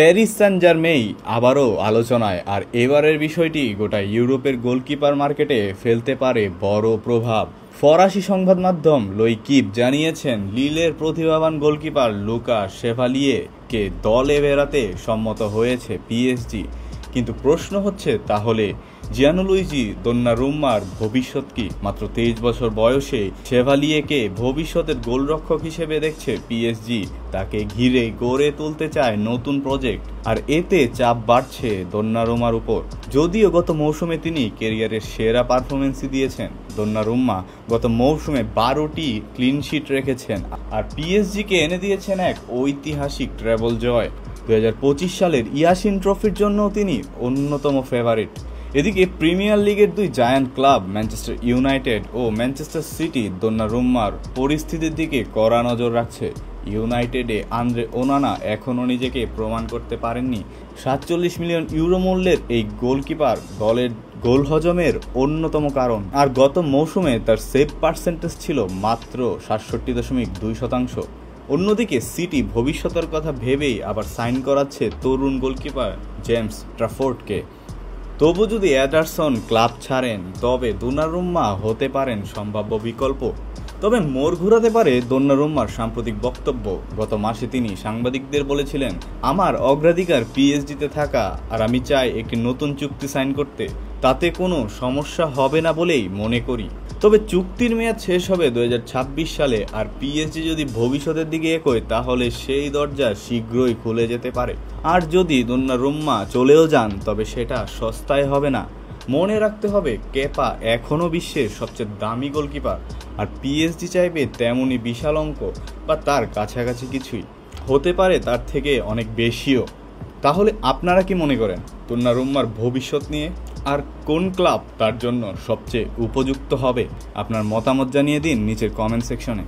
Paris Saint Germain আবারও আলোচনায়, আর এবারের বিষয়টি গোটা ইউরোপের গোলকিপার মার্কেটে ফেলতে পারে বড় প্রভাব। ফরাসি সংবাদ মাধ্যম ল'ইকিপ জানিয়েছেন, লিলের প্রতিভাবান গোলকিপার লুকা শেভালিয়েকে দলে ফেরাতে সম্মত হয়েছে পিএসজি। কিন্তু প্রশ্ন হচ্ছে, তাহলে জিয়ানলুইজি দোন্নারুম্মার ভবিষ্যৎ কি? মাত্র 23 বছর বয়সে শেভালিয়েকে ভবিষ্যতের গোলরক্ষক হিসেবে দেখছে পিএসজি। তাকে ঘিরে গড়ে তুলতে চায় নতুন প্রজেক্ট, আর এতে চাপ বাড়ছে দোন্নারুম্মার উপর। যদিও গত মৌসুমে তিনি ক্যারিয়ারের সেরা পারফরমেন্সই দিয়েছেন, দোন্নারুম্মা গত মৌসুমে 12টি ক্লিনশিট রেখেছেন আর পিএসজিকে এনে দিয়েছেন এক ঐতিহাসিক ট্রেবল জয়। 2025 সালের ইয়াসিন ট্রফির জন্য তিনি অন্যতম ফেভারিট। এদিকে প্রিমিয়ার লিগের দুই জায়ান্ট ক্লাব ম্যানচেস্টার ইউনাইটেড ও ম্যানচেস্টার সিটি দোন্নারুম্মার পরিস্থিতির দিকে কড়া নজর রাখছে। ইউনাইটেডে আন্দ্রে ওনানা এখনও নিজেকে প্রমাণ করতে পারেননি। 47 মিলিয়ন ইউরো মূল্যের এই গোলকিপার দলের গোল হজমের অন্যতম কারণ, আর গত মৌসুমে তার সেভ পার্সেন্টেজ ছিল মাত্র 67.2%। অন্যদিকে সিটি ভবিষ্যতের কথা ভেবেই আবার সাইন করাচ্ছে তরুণ গোলকিপার জেমস ট্রাফোর্ডকে। তবু যদি এডারসন ক্লাব ছাড়েন, তবে দোন্নারুম্মা হতে পারেন সম্ভাব্য বিকল্প। তবে মোড় ঘুরাতে পারে দোন্নারুম্মার সাম্প্রতিক বক্তব্য। গত মাসে তিনি সাংবাদিকদের বলেছিলেন, আমার অগ্রাধিকার পিএসজিতে থাকা, আর আমি চাই একটি নতুন চুক্তি সাইন করতে। তাতে কোনো সমস্যা হবে না বলেই মনে করি। তবে চুক্তির মেয়াদ শেষ হবে 2026 সালে, আর পিএসজি যদি ভবিষ্যতের দিকে এগোয়, তাহলে সেই দরজা শীঘ্রই খুলে যেতে পারে। আর যদি দোন্নারুম্মা চলেও যান, তবে সেটা সস্তায় হবে না। মনে রাখতে হবে, কেপা এখনও বিশ্বের সবচেয়ে দামি গোলকিপার, আর পিএসজি চাইবে তেমনই বিশাল অঙ্ক বা তার কাছাকাছি কিছুই, হতে পারে তার থেকে অনেক বেশিও। তাহলে আপনারা কি মনে করেন দোন্নারুম্মার ভবিষ্যৎ নিয়ে? আর কোন ক্লাব তার জন্য সবচেয়ে উপযুক্ত হবে? আপনার মতামত জানিয়ে দিন নিচের কমেন্ট সেকশনে।